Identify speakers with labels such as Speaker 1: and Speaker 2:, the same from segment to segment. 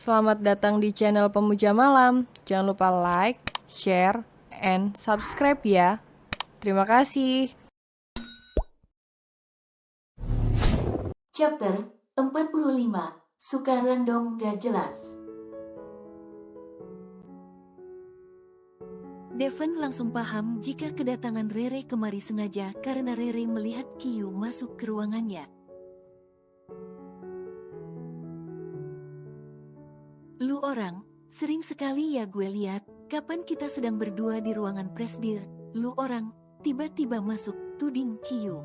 Speaker 1: Selamat datang di channel Pemuja Malam. Jangan lupa like, share, and subscribe ya. Terima kasih.
Speaker 2: Chapter 45. Suka random gak jelas. Devon langsung paham jika kedatangan Rere kemari sengaja karena Rere melihat Kyu masuk ke ruangannya. Lu orang, sering sekali ya gue lihat, kapan kita sedang berdua di ruangan presdir, lu orang, tiba-tiba masuk, tuding Kyu.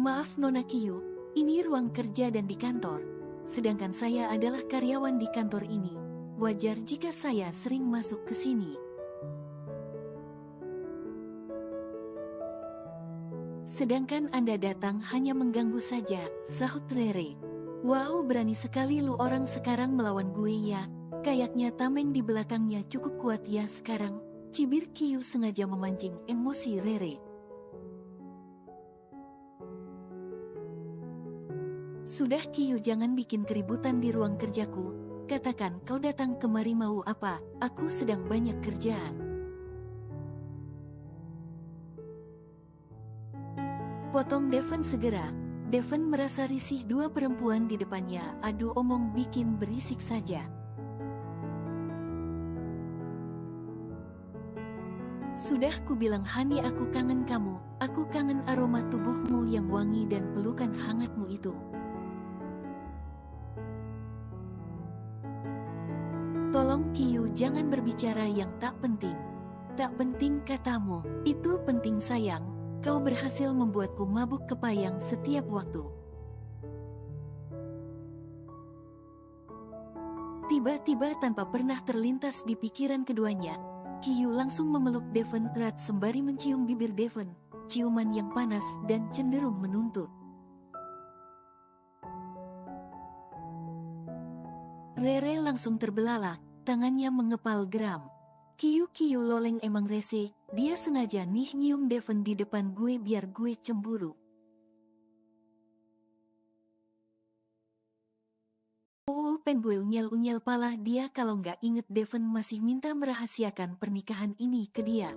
Speaker 2: Maaf Nona Kyu, ini ruang kerja dan di kantor. Sedangkan saya adalah karyawan di kantor ini. Wajar jika saya sering masuk ke sini. Sedangkan Anda datang hanya mengganggu saja, sahut Rere. Wow, berani sekali lu orang sekarang melawan gue ya. Kayaknya tameng di belakangnya cukup kuat ya sekarang. Cibir Kyu sengaja memancing emosi Rere. Sudah Kyu, jangan bikin keributan di ruang kerjaku. Katakan kau datang kemari mau apa, aku sedang banyak kerjaan. Potong Devon segera. Devon merasa risih dua perempuan di depannya, adu omong bikin berisik saja. Sudah ku bilang Hani, aku kangen kamu, aku kangen aroma tubuhmu yang wangi dan pelukan hangatmu itu. Tolong Kyu, jangan berbicara yang tak penting. Tak penting katamu, itu penting sayang. Kau berhasil membuatku mabuk kepayang setiap waktu. Tiba-tiba tanpa pernah terlintas di pikiran keduanya, Kyu langsung memeluk Devon erat sembari mencium bibir Devon, ciuman yang panas dan cenderung menuntut. Rere langsung terbelalak, tangannya mengepal geram. Kyu loleng emang rese, dia sengaja nih nyium Devon di depan gue biar gue cemburu. Pen gue unyel-unyel pala dia kalau nggak inget Devon masih minta merahasiakan pernikahan ini ke dia.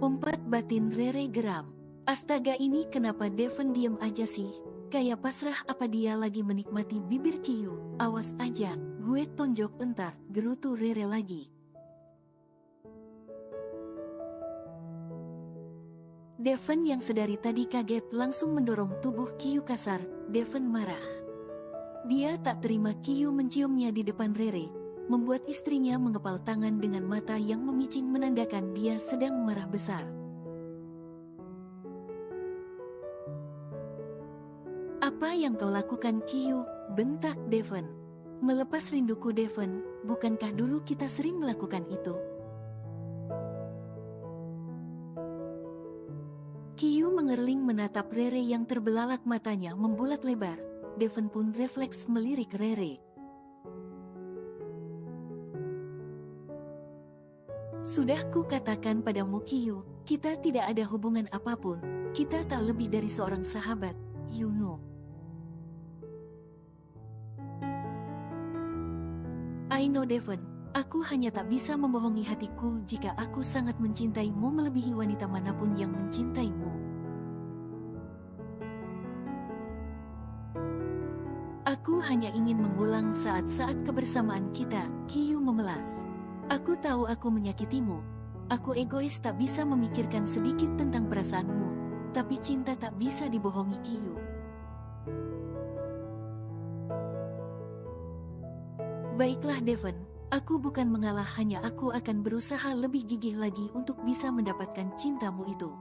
Speaker 2: Umpat batin Rere geram. Astaga, ini kenapa Devon diem aja sih? Kayak pasrah apa dia lagi menikmati bibir Kyu? Awas aja, gue tonjok entar, gerutu Rere lagi. Devon yang sedari tadi kaget langsung mendorong tubuh Kyu kasar. Devon marah. Dia tak terima Kyu menciumnya di depan Rere, membuat istrinya mengepal tangan dengan mata yang memicing menandakan dia sedang marah besar. Apa yang kau lakukan Kyu? Bentak Devon. Melepas rinduku Devon, bukankah dulu kita sering melakukan itu? Kyu mengerling menatap Rere yang terbelalak, matanya membulat lebar. Devon pun refleks melirik Rere. Sudah ku katakan padamu Kyu, kita tidak ada hubungan apapun. Kita tak lebih dari seorang sahabat, you know. I know Devon, aku hanya tak bisa membohongi hatiku jika aku sangat mencintaimu melebihi wanita manapun yang mencintaimu. Aku hanya ingin mengulang saat-saat kebersamaan kita, Kyu memelas. Aku tahu aku menyakitimu. Aku egois, tak bisa memikirkan sedikit tentang perasaanmu. Tapi cinta tak bisa dibohongi Kyu. Baiklah Devon, aku bukan mengalah, hanya aku akan berusaha lebih gigih lagi untuk bisa mendapatkan cintamu itu.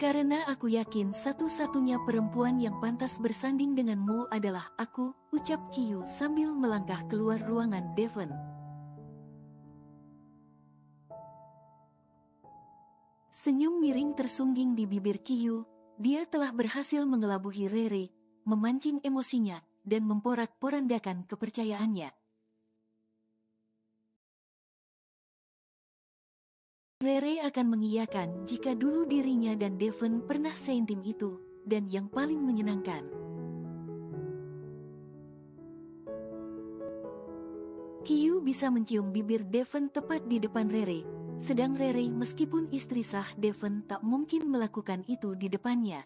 Speaker 2: Karena aku yakin satu-satunya perempuan yang pantas bersanding denganmu adalah aku, ucap Kyu sambil melangkah keluar ruangan Devon. Senyum miring tersungging di bibir Kyu, dia telah berhasil mengelabuhi Rere, memancing emosinya, dan memporak-porandakan kepercayaannya. Rere akan mengiyakan jika dulu dirinya dan Devon pernah seintim itu, dan yang paling menyenangkan. Kyu bisa mencium bibir Devon tepat di depan Rere, sedang Rere meskipun istri sah Devon tak mungkin melakukan itu di depannya.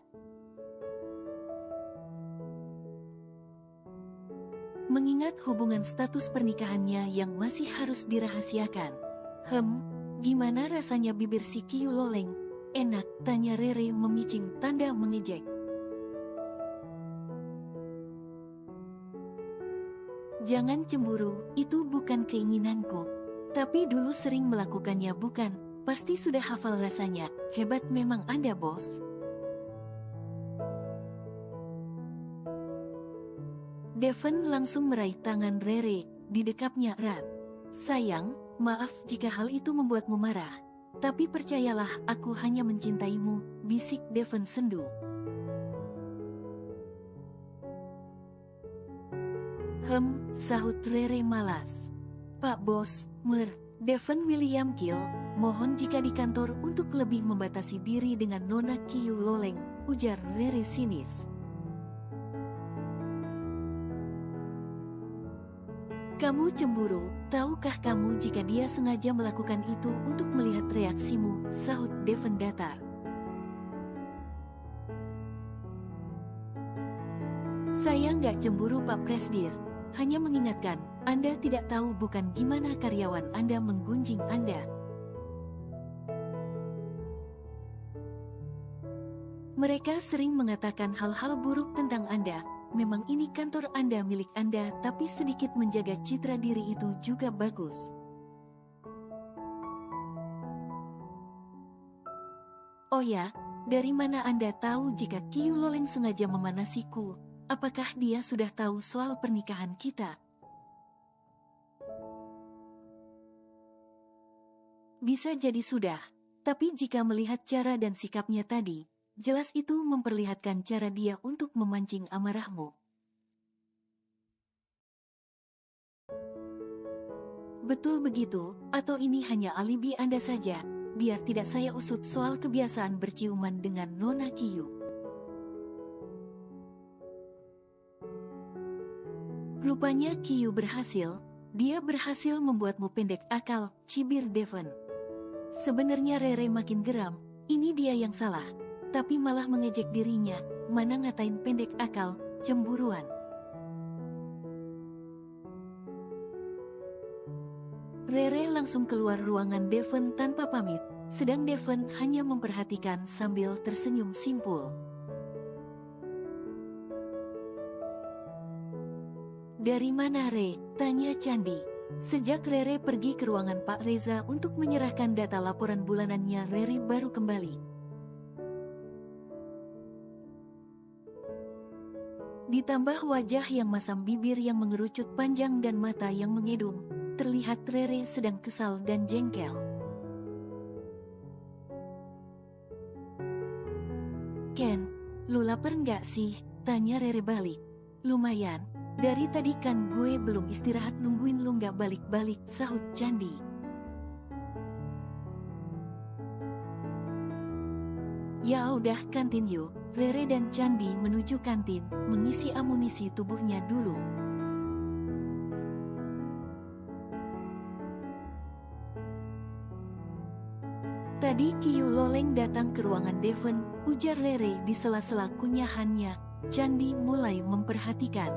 Speaker 2: Mengingat hubungan status pernikahannya yang masih harus dirahasiakan. Gimana rasanya bibir si Kyu Loleng? Enak, tanya Rere memicing tanda mengejek. Jangan cemburu, itu bukan keinginanku. Tapi dulu sering melakukannya bukan? Pasti sudah hafal rasanya, hebat memang Anda bos. Devon langsung meraih tangan Rere, didekapnya erat. Sayang, maaf jika hal itu membuatmu marah. Tapi percayalah, aku hanya mencintaimu, bisik Devon sendu. Sahut Rere malas. Pak Bos, Devon William Kill, mohon jika di kantor untuk lebih membatasi diri dengan Nona Kyu Loleng, ujar Rere sinis. Kamu cemburu, tahukah kamu jika dia sengaja melakukan itu untuk melihat reaksimu, sahut Devon datar. Saya nggak cemburu Pak Presdir, hanya mengingatkan, Anda tidak tahu bukan gimana karyawan Anda menggunjing Anda. Mereka sering mengatakan hal-hal buruk tentang Anda. Memang ini kantor Anda milik Anda, tapi sedikit menjaga citra diri itu juga bagus. Oh ya, dari mana Anda tahu jika Kyu Loleng sengaja memanasiku? Apakah dia sudah tahu soal pernikahan kita? Bisa jadi sudah, tapi jika melihat cara dan sikapnya tadi, jelas itu memperlihatkan cara dia untuk memancing amarahmu. Betul begitu, atau ini hanya alibi Anda saja, biar tidak saya usut soal kebiasaan berciuman dengan Nona Kyu. Rupanya Kyu berhasil, dia berhasil membuatmu pendek akal, cibir Devon. Sebenarnya Rere makin geram, ini dia yang salah. Tapi malah mengejek dirinya, mana ngatain pendek akal, cemburuan. Rere langsung keluar ruangan Devon tanpa pamit, sedang Devon hanya memperhatikan sambil tersenyum simpul. Dari mana Re? Tanya Candi. Sejak Rere pergi ke ruangan Pak Reza untuk menyerahkan data laporan bulanannya, Rere baru kembali. Ditambah wajah yang masam, bibir yang mengerucut panjang dan mata yang mengedung, terlihat Rere sedang kesal dan jengkel. Ken, lu lapar nggak sih? Tanya Rere balik. Lumayan, dari tadi kan gue belum istirahat nungguin lu nggak balik-balik, sahut Candi. Ya udah kantin yuk. Rere dan Candi menuju kantin, mengisi amunisi tubuhnya dulu. Tadi Kyu Loleng datang ke ruangan Devon, ujar Rere di sela-sela kunyahannya. Candi mulai memperhatikan.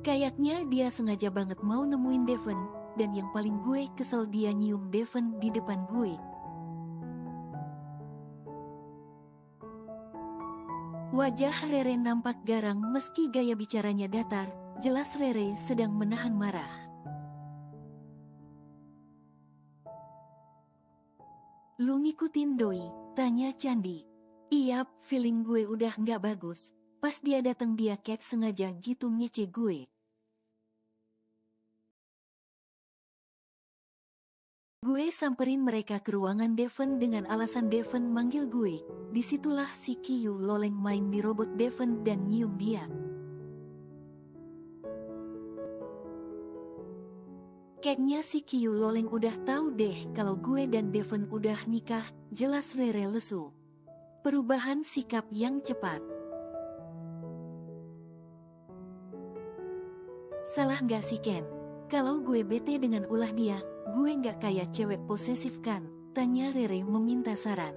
Speaker 2: Kayaknya dia sengaja banget mau nemuin Devon, dan yang paling gue kesel dia nyium Devon di depan gue. Wajah Rere nampak garang meski gaya bicaranya datar, jelas Rere sedang menahan marah. Lu ngikutin Doi? Tanya Candi. Iya, feeling gue udah nggak bagus. Pas dia datang dia kayak sengaja gitu ngece gue. Gue samperin mereka ke ruangan Devon dengan alasan Devon manggil gue. Disitulah si Kyu Loleng main di robot Devon dan nyium dia. Kayaknya si Kiyu Loleng udah tahu deh kalau gue dan Devon udah nikah, jelas Rere lesu. Perubahan sikap yang cepat. Salah gak sih Ken? Kalau gue bete dengan ulah dia, gue gak kayak cewek posesif kan? Tanya Rere meminta saran.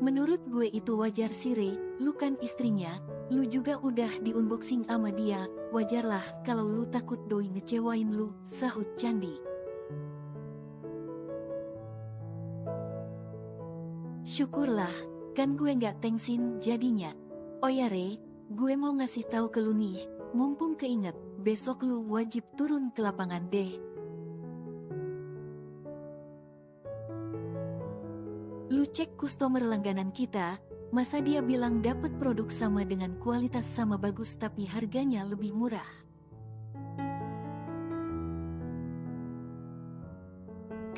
Speaker 2: Menurut gue itu wajar sih Re, lu kan istrinya, lu juga udah di unboxing sama dia, wajarlah kalau lu takut doi ngecewain lu, sahut Candi. Syukurlah, kan gue gak tengsin jadinya. Oh ya Re, gue mau ngasih tahu ke lu nih, mumpung keinget, besok lu wajib turun ke lapangan deh. Lu cek customer langganan kita, masa dia bilang dapat produk sama dengan kualitas sama bagus tapi harganya lebih murah.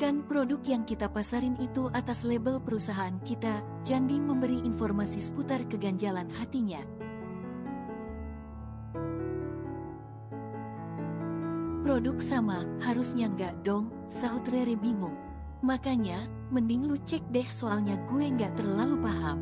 Speaker 2: Kan produk yang kita pasarin itu atas label perusahaan kita, Candi memberi informasi seputar keganjalan hatinya. Produk sama, harusnya nggak dong, sahut Rere bingung. Makanya, mending lu cek deh soalnya gue nggak terlalu paham.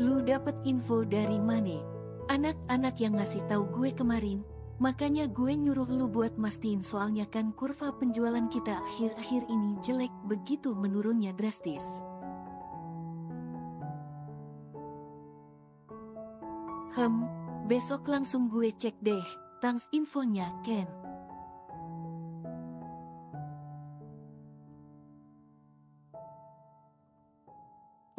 Speaker 2: Lu dapet info dari mana? Anak-anak yang ngasih tahu gue kemarin, makanya gue nyuruh lu buat mastiin soalnya kan kurva penjualan kita akhir-akhir ini jelek begitu menurunnya drastis. Besok langsung gue cek deh, thanks infonya Ken.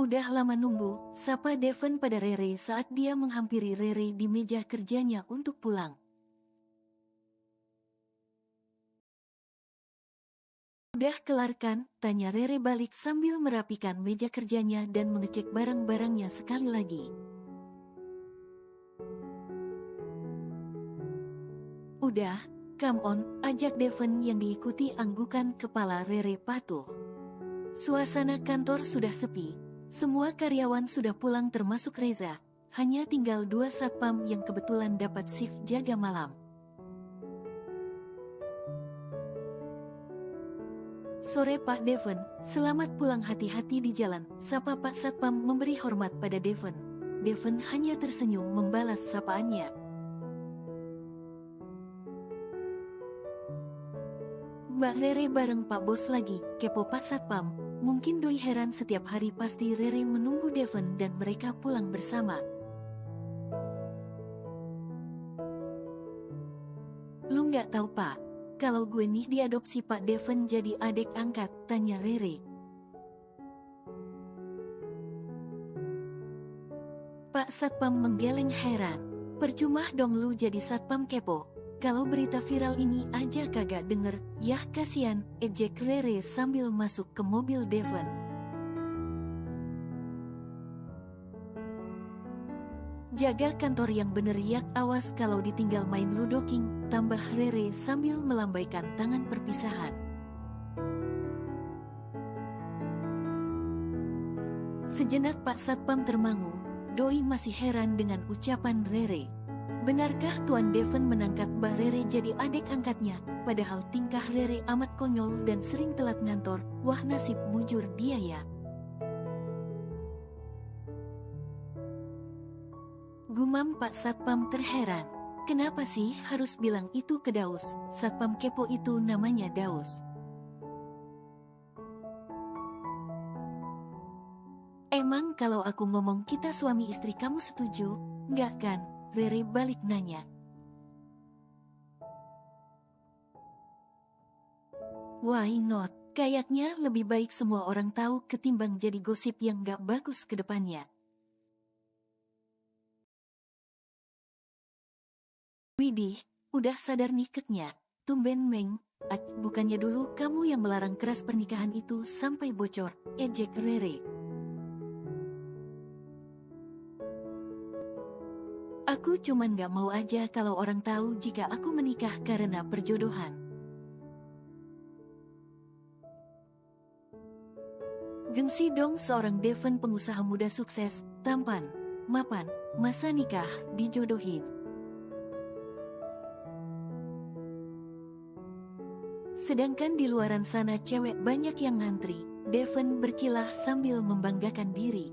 Speaker 2: Udah lama nunggu, sapa Devon pada Rere saat dia menghampiri Rere di meja kerjanya untuk pulang. Udah kelar kan? Tanya Rere balik sambil merapikan meja kerjanya dan mengecek barang-barangnya sekali lagi. Udah, come on, ajak Devon yang diikuti anggukan kepala Rere patuh. Suasana kantor sudah sepi. Semua karyawan sudah pulang termasuk Reza, hanya tinggal 2 satpam yang kebetulan dapat shift jaga malam. Sore Pak Devon, selamat pulang hati-hati di jalan, sapa Pak Satpam memberi hormat pada Devon. Devon hanya tersenyum membalas sapaannya. Mbak Rere bareng Pak Bos lagi, kepo Pak Satpam. Mungkin doi heran setiap hari pasti Rere menunggu Devon dan mereka pulang bersama. Lu nggak tahu Pak, kalau gue nih diadopsi Pak Devon jadi adik angkat, tanya Rere. Pak Satpam menggeleng heran. Percuma dong lu jadi Satpam kepo. Kalau berita viral ini aja kagak denger, yah kasian, ejek Rere sambil masuk ke mobil Devon. Jaga kantor yang bener yak, awas kalau ditinggal main ludoking, tambah Rere sambil melambaikan tangan perpisahan. Sejenak Pak Satpam termangu, doi masih heran dengan ucapan Rere. Benarkah Tuan Devon menangkap Mbak Rere jadi adik angkatnya, padahal tingkah Rere amat konyol dan sering telat ngantor, wah nasib mujur dia ya. Gumam Pak Satpam terheran, kenapa sih harus bilang itu ke Daus, Satpam kepo itu namanya Daus. Emang kalau aku ngomong kita suami istri kamu setuju, nggak kan? Rere balik nanya. Why not? Kayaknya lebih baik semua orang tahu ketimbang jadi gosip yang gak bagus ke depannya. Widih, udah sadar nih keknya. Tumben Meng, bukannya dulu kamu yang melarang keras pernikahan itu sampai bocor, ejek Rere. Aku cuman gak mau aja kalau orang tahu jika aku menikah karena perjodohan. Gengsi dong seorang Devon pengusaha muda sukses, tampan, mapan, masa nikah, dijodohin. Sedangkan di luaran sana cewek banyak yang ngantri. Devon berkilah sambil membanggakan diri.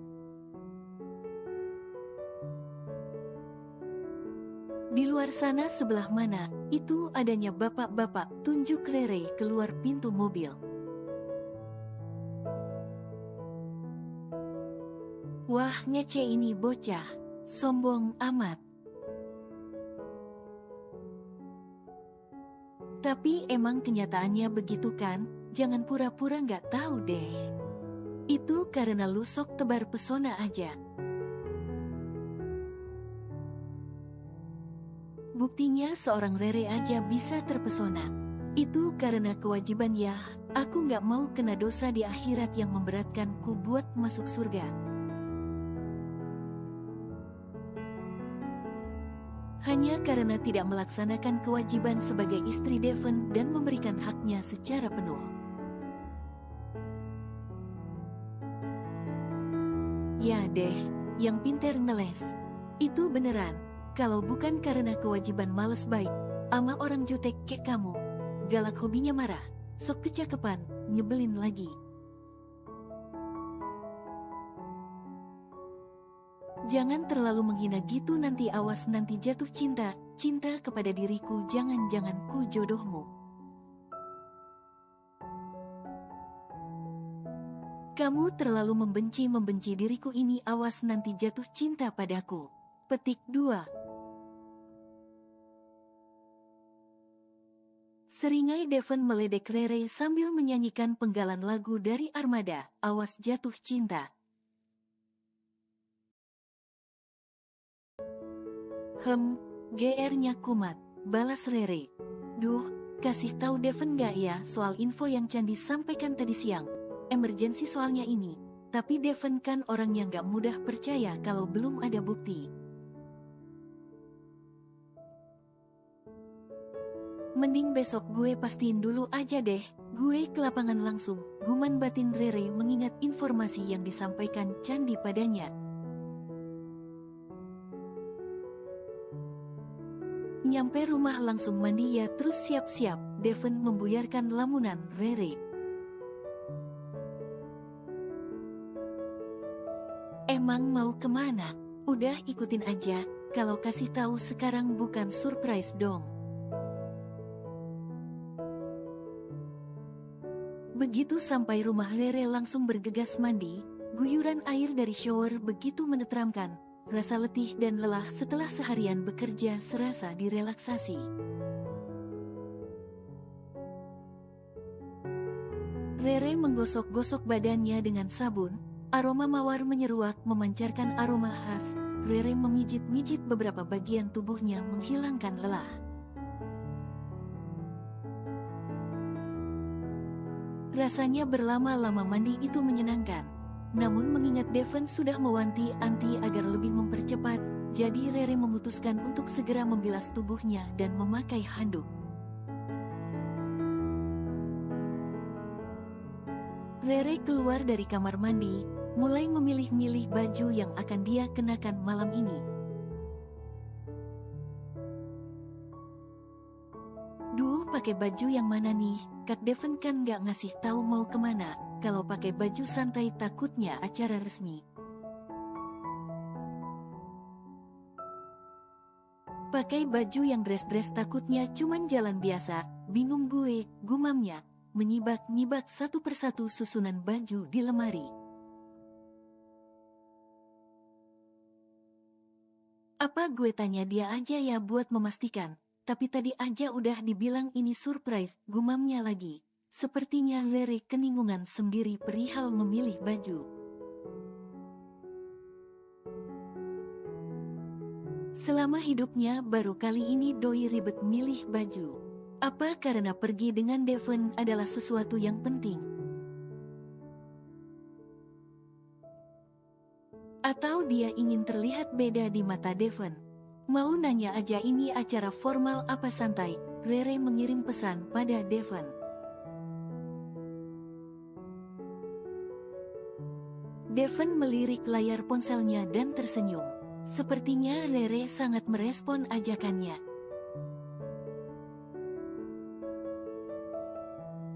Speaker 2: Di luar sana sebelah mana, itu adanya bapak-bapak, tunjuk Rere keluar pintu mobil. Wah, ngece ini bocah, sombong amat. Tapi emang kenyataannya begitu kan, jangan pura-pura nggak tahu deh. Itu karena lu sok tebar pesona aja. Buktinya seorang Rere aja bisa terpesona. Itu karena kewajiban ya, aku nggak mau kena dosa di akhirat yang memberatkanku buat masuk surga. Hanya karena tidak melaksanakan kewajiban sebagai istri Devon dan memberikan haknya secara penuh. Ya deh, yang pinter ngeles. Itu beneran, kalau bukan karena kewajiban males baik, ama orang jutek kayak kamu, galak hobinya marah, sok kecakepan, nyebelin lagi. Jangan terlalu menghina gitu nanti awas nanti jatuh cinta, cinta kepada diriku jangan-jangan ku jodohmu. Kamu terlalu membenci diriku ini awas nanti jatuh cinta padaku. Petik 2. Seringai Devon meledek Rere sambil menyanyikan penggalan lagu dari Armada, awas jatuh cinta. GR-nya kumat, balas Rere. Duh, kasih tahu Devon gak ya soal info yang Candi sampaikan tadi siang. Emergensi soalnya ini, tapi Devon kan orang yang gak mudah percaya kalau belum ada bukti. Mending besok gue pastiin dulu aja deh, gue ke lapangan langsung, guman batin Rere mengingat informasi yang disampaikan Candi padanya. Nyampe rumah langsung mandi ya terus siap-siap, Devon membuyarkan lamunan Rere. Emang mau kemana? Udah ikutin aja, kalau kasih tahu sekarang bukan surprise dong. Begitu sampai rumah Rere langsung bergegas mandi, guyuran air dari shower begitu menenteramkan. Rasa letih dan lelah setelah seharian bekerja serasa direlaksasi. Rere menggosok-gosok badannya dengan sabun, aroma mawar menyeruak memancarkan aroma khas. Rere memijit-mijit beberapa bagian tubuhnya menghilangkan lelah. Rasanya berlama-lama mandi itu menyenangkan. Namun mengingat Devon sudah mewanti-wanti agar lebih mempercepat, jadi Rere memutuskan untuk segera membilas tubuhnya dan memakai handuk. Rere keluar dari kamar mandi, mulai memilih-milih baju yang akan dia kenakan malam ini. Duh, pakai baju yang mana nih? Kak Devon kan gak ngasih tahu mau kemana. Kalau pakai baju santai takutnya acara resmi. Pakai baju yang dress-dress takutnya cuman jalan biasa, bingung gue, gumamnya, menyibak-nyibak satu persatu susunan baju di lemari. Apa gue tanya dia aja ya buat memastikan, tapi tadi aja udah dibilang ini surprise, gumamnya lagi. Sepertinya Rere kebingungan sendiri perihal memilih baju. Selama hidupnya baru kali ini doi ribet milih baju. Apa karena pergi dengan Devon adalah sesuatu yang penting? Atau dia ingin terlihat beda di mata Devon? Mau nanya aja ini acara formal apa santai? Rere mengirim pesan pada Devon. Devon melirik layar ponselnya dan tersenyum. Sepertinya Rere sangat merespon ajakannya.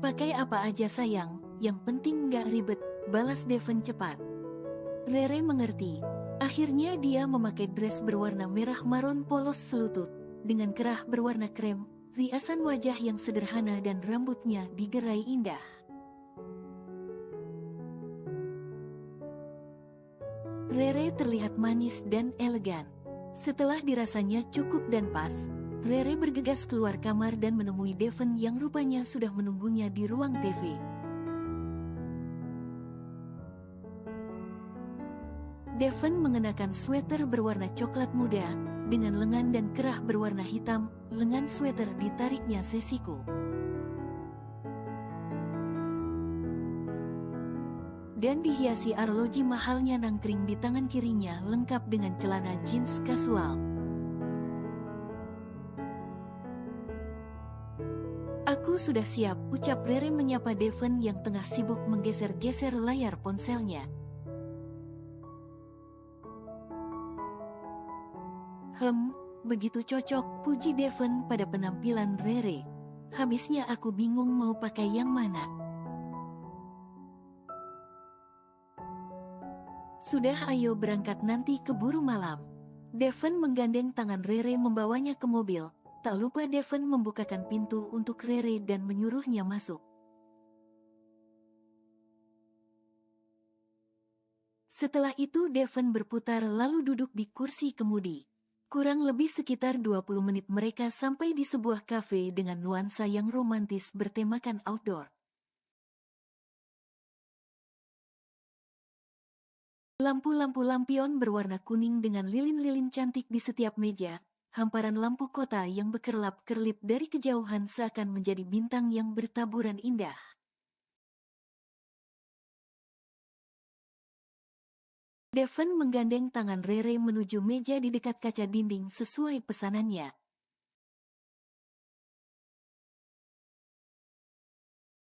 Speaker 2: Pakai apa aja sayang, yang penting nggak ribet, balas Devon cepat. Rere mengerti. Akhirnya dia memakai dress berwarna merah maron polos selutut, dengan kerah berwarna krem, riasan wajah yang sederhana dan rambutnya digerai indah. Rere terlihat manis dan elegan. Setelah dirasanya cukup dan pas, Rere bergegas keluar kamar dan menemui Devon yang rupanya sudah menunggunya di ruang TV. Devon mengenakan sweater berwarna coklat muda, dengan lengan dan kerah berwarna hitam, lengan sweater ditariknya sesiku. Dan dihiasi arloji mahalnya nangkring di tangan kirinya lengkap dengan celana jeans kasual. Aku sudah siap, ucap Rere menyapa Devon yang tengah sibuk menggeser-geser layar ponselnya. Begitu cocok, puji Devon pada penampilan Rere. Habisnya aku bingung mau pakai yang mana. Sudah, ayo berangkat, nanti keburu malam. Devon menggandeng tangan Rere membawanya ke mobil. Tak lupa Devon membukakan pintu untuk Rere dan menyuruhnya masuk. Setelah itu Devon berputar lalu duduk di kursi kemudi. Kurang lebih sekitar 20 menit mereka sampai di sebuah kafe dengan nuansa yang romantis bertemakan outdoor. Lampu-lampu lampion berwarna kuning dengan lilin-lilin cantik di setiap meja, hamparan lampu kota yang berkerlap-kerlip dari kejauhan seakan menjadi bintang yang bertaburan indah. Devon menggandeng tangan Rere menuju meja di dekat kaca dinding sesuai pesanannya.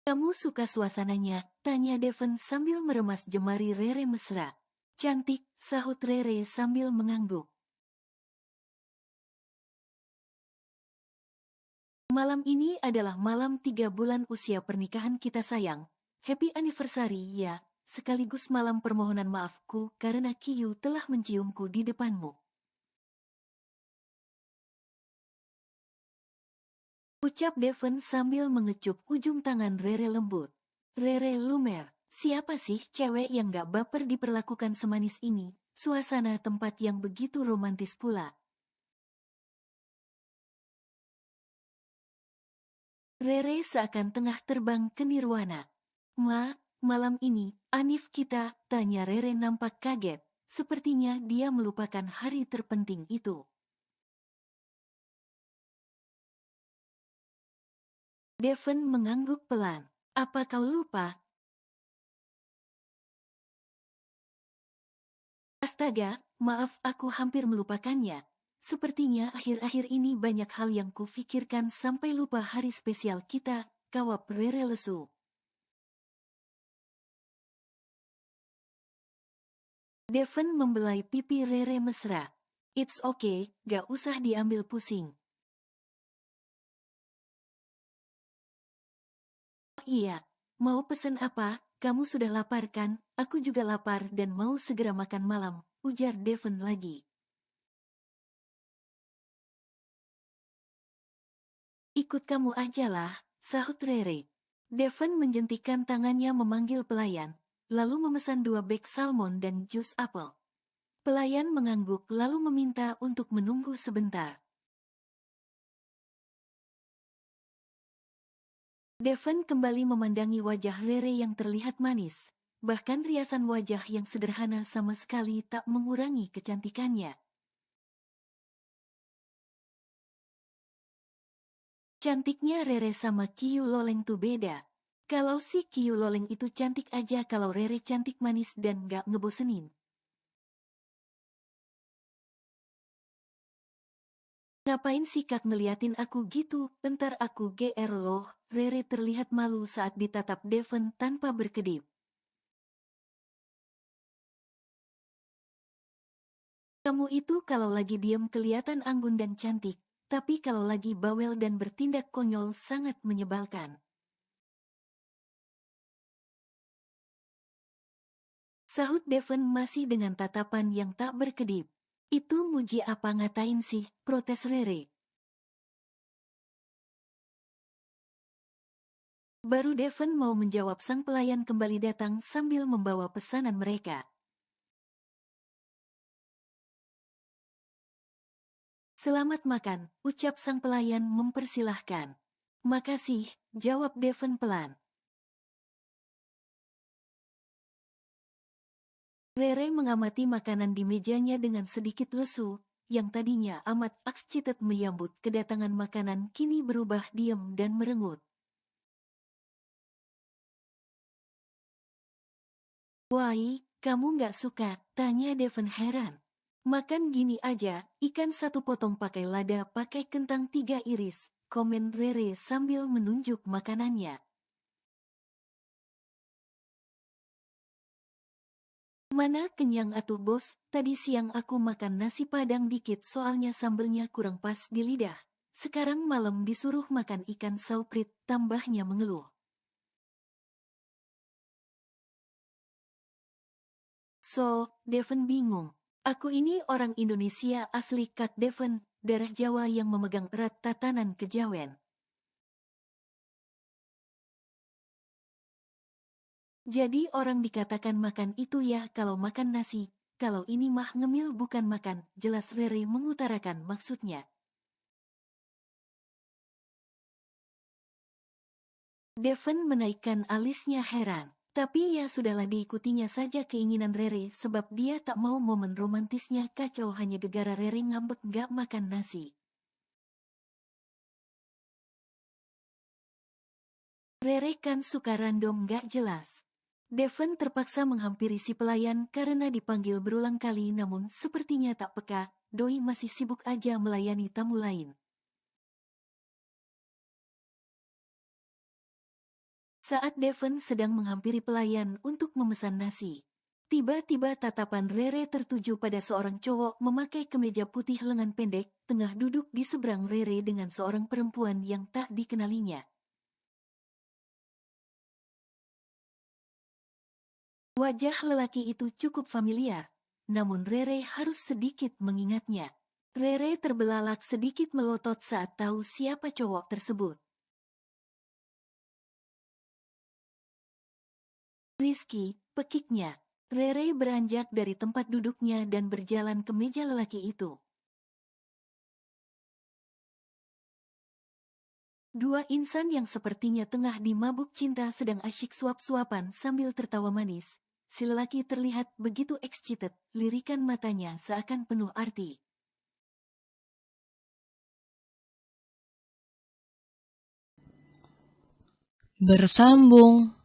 Speaker 2: Kamu suka suasananya? Tanya Devon sambil meremas jemari Rere mesra. Cantik, sahut Rere sambil mengangguk. Malam ini adalah malam 3 bulan usia pernikahan kita sayang. Happy anniversary ya, sekaligus malam permohonan maafku karena Kiyu telah menciumku di depanmu. Ucap Devon sambil mengecup ujung tangan Rere lembut. Rere lumer, siapa sih cewek yang gak baper diperlakukan semanis ini, suasana tempat yang begitu romantis pula. Rere seakan tengah terbang ke nirwana. Malam ini, Anif kita, tanya Rere nampak kaget. Sepertinya dia melupakan hari terpenting itu. Devon mengangguk pelan. Apa kau lupa? Astaga, maaf aku hampir melupakannya. Sepertinya akhir-akhir ini banyak hal yang kufikirkan sampai lupa hari spesial kita, jawab Rere lesu. Devon membelai pipi Rere mesra. It's okay, gak usah diambil pusing. Oh iya, mau pesen apa? Kamu sudah lapar kan? Aku juga lapar dan mau segera makan malam, ujar Devon lagi. Ikut kamu aja lah, sahut Rere. Devon menjentikan tangannya memanggil pelayan, lalu memesan 2 bag salmon dan jus apel. Pelayan mengangguk lalu meminta untuk menunggu sebentar. Devon kembali memandangi wajah Rere yang terlihat manis, bahkan riasan wajah yang sederhana sama sekali tak mengurangi kecantikannya. Cantiknya Rere sama Kiyu Loleng tuh beda. Kalau si Kiyu Loleng itu cantik aja, kalau Rere cantik manis dan gak ngebosenin. Ngapain sih kak ngeliatin aku gitu? Bentar aku GR loh. Rere terlihat malu saat ditatap Devon tanpa berkedip. Kamu itu kalau lagi diem kelihatan anggun dan cantik, tapi kalau lagi bawel dan bertindak konyol sangat menyebalkan. Sahut Devon masih dengan tatapan yang tak berkedip. Itu muji apa ngatain sih, protes Rere. Baru Devon mau menjawab sang pelayan kembali datang sambil membawa pesanan mereka. Selamat makan, ucap sang pelayan mempersilahkan. Makasih, jawab Devon pelan. Rere mengamati makanan di mejanya dengan sedikit lesu, yang tadinya amat excited menyambut kedatangan makanan kini berubah diam dan merengut. Woi, kamu nggak suka? Tanya Devon heran. Makan gini aja, ikan satu potong pakai lada pakai kentang 3 iris, komen Rere sambil menunjuk makanannya. Mana kenyang atuh bos, tadi siang aku makan nasi padang dikit soalnya sambelnya kurang pas di lidah. Sekarang malam disuruh makan ikan sauprit, tambahnya mengeluh. So, Devon bingung. Aku ini orang Indonesia asli Kak Devon, darah Jawa yang memegang erat tatanan kejawen. Jadi orang dikatakan makan itu ya kalau makan nasi, kalau ini mah ngemil bukan makan, jelas Rere mengutarakan maksudnya. Devon menaikkan alisnya heran. Tapi ya sudahlah diikutinya saja keinginan Rere sebab dia tak mau momen romantisnya kacau hanya gegara Rere ngambek gak makan nasi. Rere kan suka random gak jelas. Devon terpaksa menghampiri si pelayan karena dipanggil berulang kali namun sepertinya tak peka, doi masih sibuk aja melayani tamu lain. Saat Devon sedang menghampiri pelayan untuk memesan nasi, tiba-tiba tatapan Rere tertuju pada seorang cowok memakai kemeja putih lengan pendek, tengah duduk di seberang Rere dengan seorang perempuan yang tak dikenalinya. Wajah lelaki itu cukup familiar, namun Rere harus sedikit mengingatnya. Rere terbelalak sedikit melotot saat tahu siapa cowok tersebut. Rizky, pekiknya. Rere beranjak dari tempat duduknya dan berjalan ke meja lelaki itu. Dua insan yang sepertinya tengah dimabuk cinta sedang asyik suap-suapan sambil tertawa manis. Si lelaki terlihat begitu excited, lirikan matanya seakan penuh arti.
Speaker 1: Bersambung.